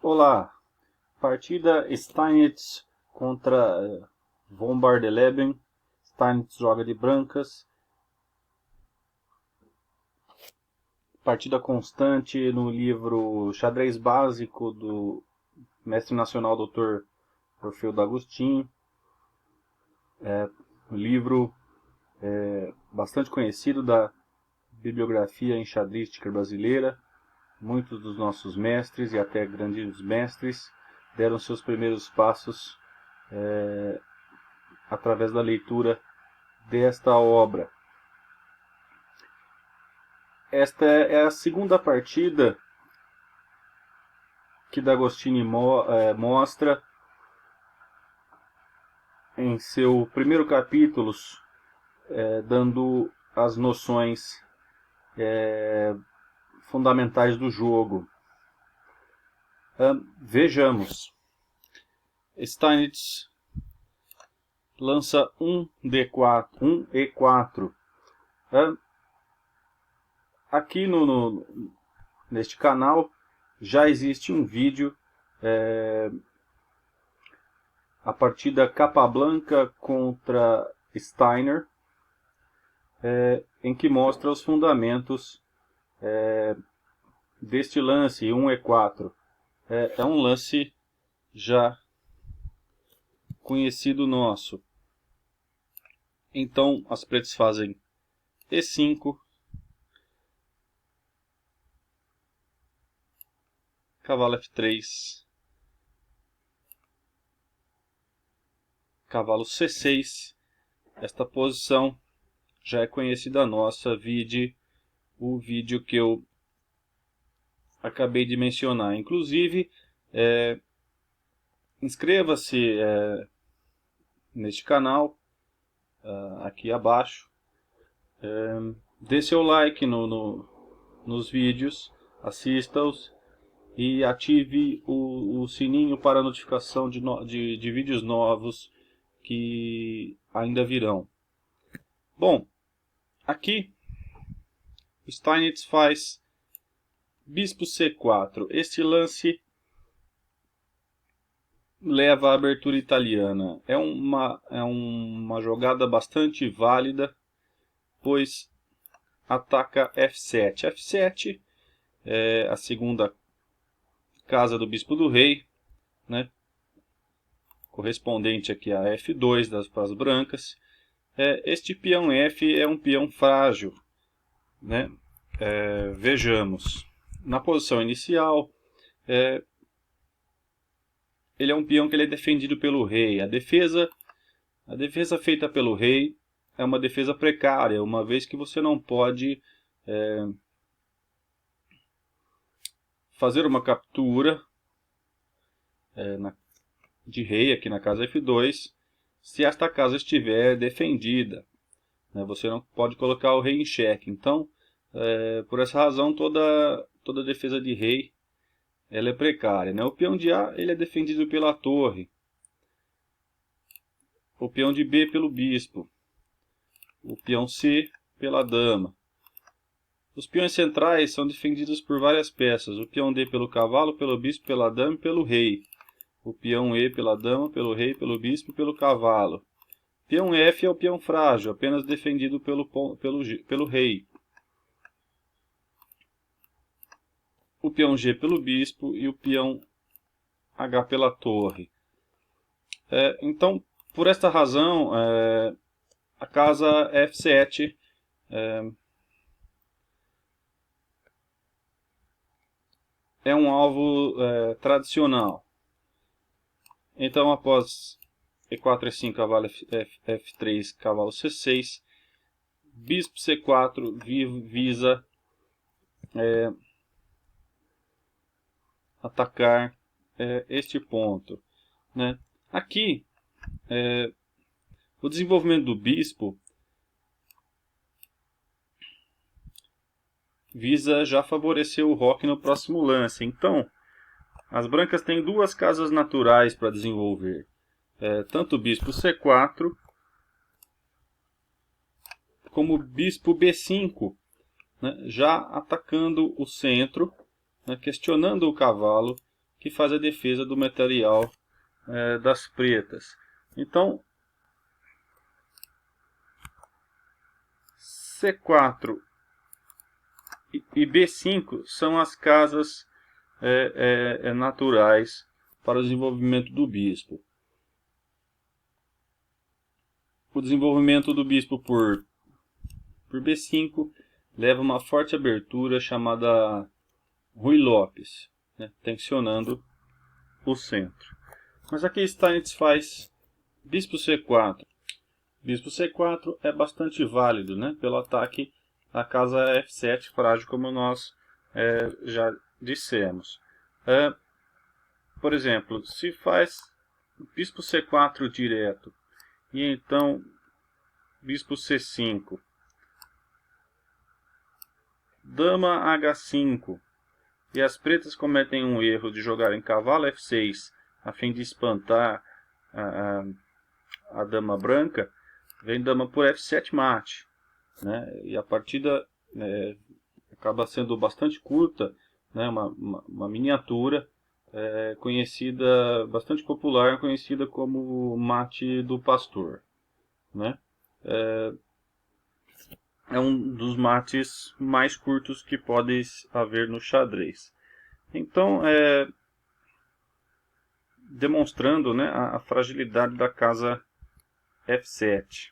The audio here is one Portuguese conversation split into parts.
Olá, partida Steinitz contra von Bardeleben. Steinitz joga de brancas. Partida constante no livro Xadrez Básico do mestre nacional Dr. Orfeu D'Agostinho. Um livro bastante conhecido da bibliografia enxadrística brasileira. Muitos dos nossos mestres e até grandes mestres deram seus primeiros passos através da leitura desta obra. Esta é a segunda partida que D'Agostini mostra em seu primeiro capítulo, dando as noções fundamentais do jogo. Vejamos. Steinitz lança um E4. Aqui neste canal já existe um vídeo, a partida Capablanca contra Steiner, em que mostra os fundamentos deste lance 1 E4. É um lance já conhecido nosso. Então as pretas fazem E5, cavalo F3, cavalo C6. Esta posição já é conhecida nossa, vide o vídeo que eu acabei de mencionar. Inclusive, inscreva-se neste canal, aqui abaixo. Dê seu like nos vídeos, assista-os e ative o sininho para notificação de vídeos novos que ainda virão. Bom, aqui Steinitz faz bispo C4. Este lance leva à abertura italiana. É uma jogada bastante válida, pois ataca F7. F7 é a segunda casa do bispo do rei, né? Correspondente aqui a F2 para as brancas. Este peão F é um peão frágil, né? Vejamos. Na posição inicial, ele é um peão que ele é defendido pelo rei. A defesa feita pelo rei é uma defesa precária, uma vez que você não pode fazer uma captura de rei aqui na casa F2 se esta casa estiver defendida, né? Você não pode colocar o rei em xeque. Então, por essa razão, toda defesa de rei ela é precária, né? O peão de A ele é defendido pela torre, o peão de B pelo bispo, o peão C pela dama. Os peões centrais são defendidos por várias peças, o peão D pelo cavalo, pelo bispo, pela dama e pelo rei. O peão E pela dama, pelo rei, pelo bispo e pelo cavalo. Peão F é o peão frágil, apenas defendido pelo rei. O peão G pelo bispo e o peão H pela torre. Então, por esta razão, a casa F7 é um alvo tradicional. Então, após E4, E5, cavalo F3, cavalo C6, bispo C4 visa atacar este ponto, né? Aqui, o desenvolvimento do bispo visa já favorecer o roque no próximo lance. Então, as brancas têm duas casas naturais para desenvolver. Tanto o bispo C4 como o bispo B5, né, já atacando o centro, né, questionando o cavalo que faz a defesa do material das pretas. Então, C4 e B5 são as casas naturais para o desenvolvimento do bispo. O desenvolvimento do bispo por B5 leva uma forte abertura chamada Ruy Lopes, né, tensionando o centro. Mas aqui Steinitz faz bispo C4. Bispo C4 é bastante válido, né, pelo ataque à casa F7 frágil, como nós já dissemos. Por exemplo, se faz bispo C4 direto e então bispo C5, dama H5, e as pretas cometem um erro de jogar em cavalo F6 a fim de espantar a dama branca, vem dama por F7 mate, né? E a partida acaba sendo bastante curta, né? Uma miniatura conhecida, bastante popular, conhecida como mate do pastor, né? É um dos mates mais curtos que pode haver no xadrez. Então, demonstrando, né, a fragilidade da casa F7.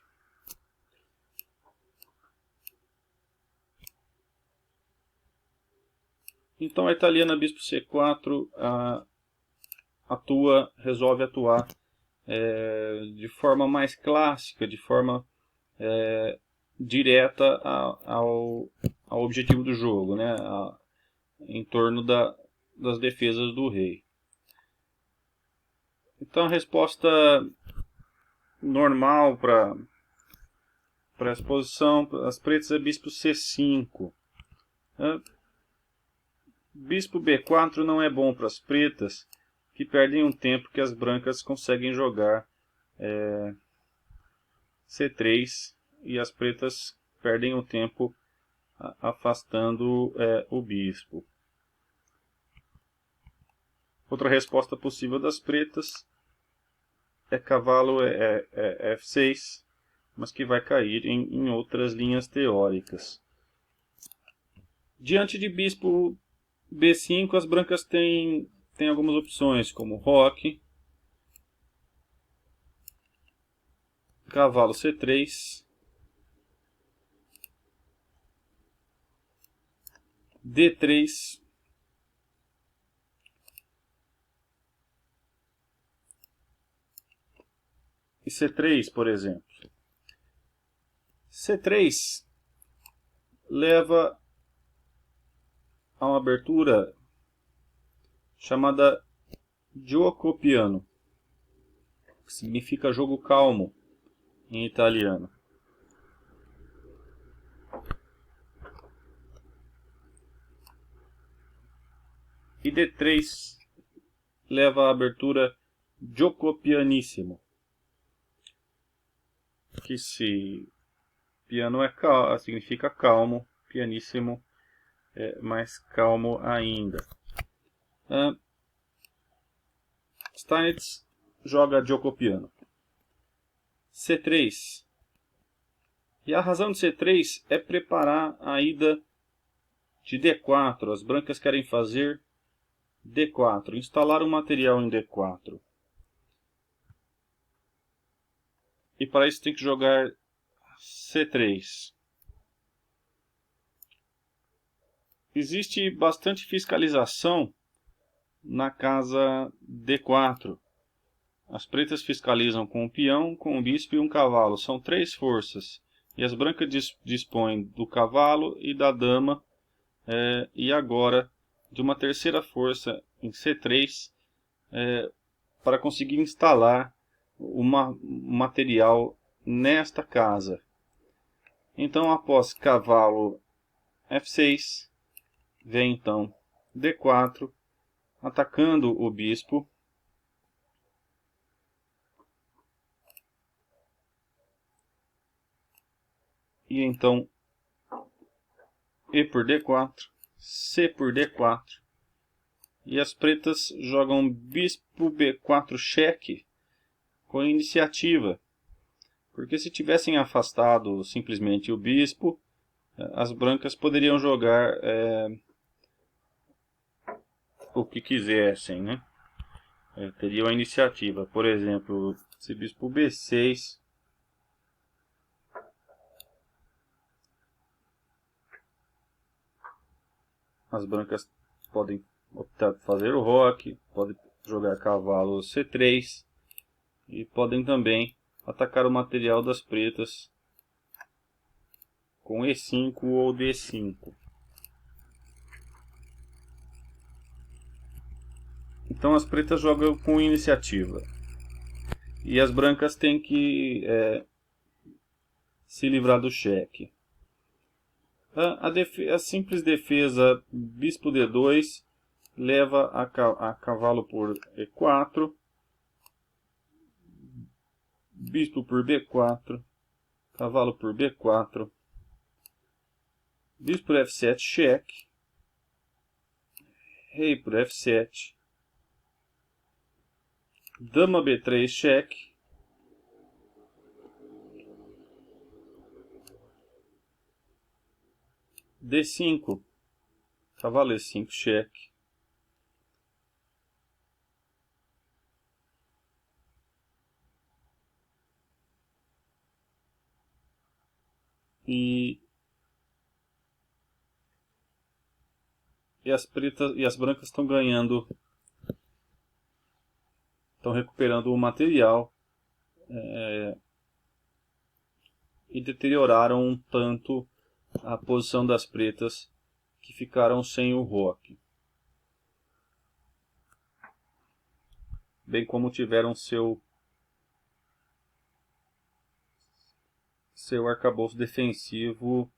Então a italiana bispo C4 resolve atuar de forma mais clássica, de forma direta ao objetivo do jogo, né, em torno das defesas do rei. Então a resposta normal para essa posição, as pretas, é bispo C5. Bispo B4 não é bom para as pretas, que perdem um tempo que as brancas conseguem jogar C3, e as pretas perdem o tempo afastando o bispo. Outra resposta possível das pretas é cavalo F6, mas que vai cair em outras linhas teóricas. Diante de bispo B5, as brancas têm algumas opções, como roque, cavalo C3, D3, e C3, por exemplo. C3 leva a uma abertura chamada gioco piano, que significa jogo calmo em italiano. E D3 leva a abertura gioco pianissimo, que se piano significa calmo, pianissimo é mais calmo ainda. Steinitz joga gioco piano. C3. E a razão de C3 é preparar a ida de D4. As brancas querem fazer D4, instalar o material em D4. E para isso tem que jogar C3. Existe bastante fiscalização na casa D4. As pretas fiscalizam com o peão, com o bispo e um cavalo. São 3 forças. E as brancas dispõem do cavalo e da dama. E agora de uma terceira força em C3 para conseguir instalar o material nesta casa. Então, após cavalo F6, vem então D4, atacando o bispo. E então E por D4, C por D4, E as pretas jogam bispo B4 cheque com iniciativa. Porque se tivessem afastado simplesmente o bispo, as brancas poderiam jogar o que quisessem, né? Teriam a iniciativa. Por exemplo, se bispo B6, as brancas podem optar por fazer o roque, podem jogar cavalo C3 e podem também atacar o material das pretas com E5 ou D5. Então as pretas jogam com iniciativa e as brancas têm que se livrar do cheque. A simples defesa bispo D2 leva a cavalo por E4, bispo por B4, cavalo por B4, bispo por F7 cheque, rei por F7, dama B3 cheque, D5, cavalo E5 cheque, e as pretas e as brancas estão ganhando, estão recuperando o material e deterioraram um tanto a posição das pretas, que ficaram sem o roque, bem como tiveram seu arcabouço defensivo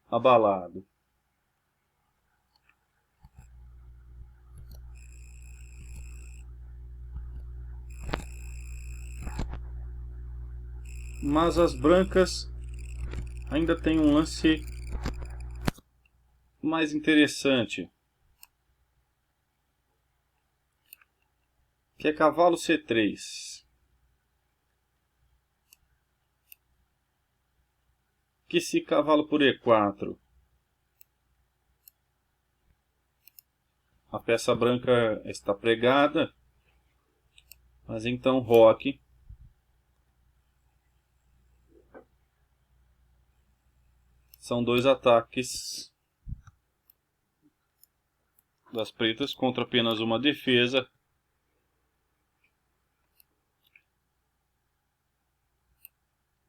abalado. Mas as brancas ainda têm um lance mais interessante, que é cavalo C3. Que se cavalo por E4, a peça branca está pregada, mas então roque, são dois ataques das pretas contra apenas uma defesa.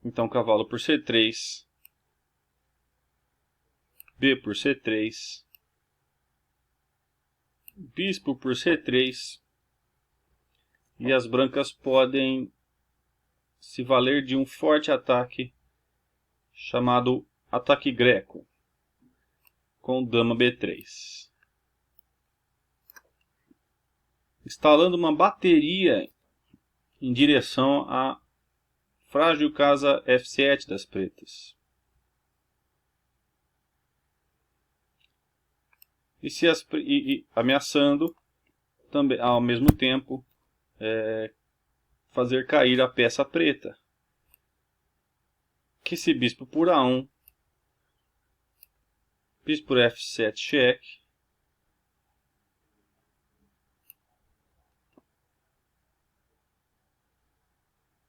Então cavalo por C3, B por C3, bispo por C3, e as brancas podem se valer de um forte ataque chamado ataque greco, com dama B3. Instalando uma bateria em direção à frágil casa F7 das pretas. E ameaçando também ao mesmo tempo fazer cair a peça preta. Que se bispo por A1, bispo por F7 cheque,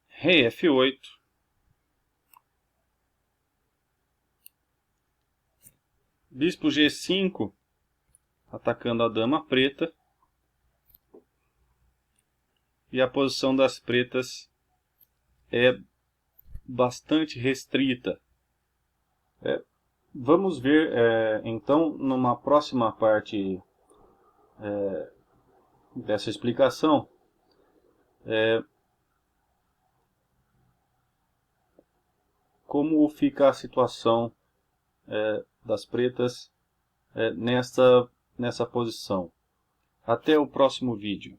rei F8, bispo G5, atacando a dama preta, e a posição das pretas é bastante restrita. Vamos ver então numa próxima parte dessa explicação como fica a situação das pretas nessa posição. Até o próximo vídeo.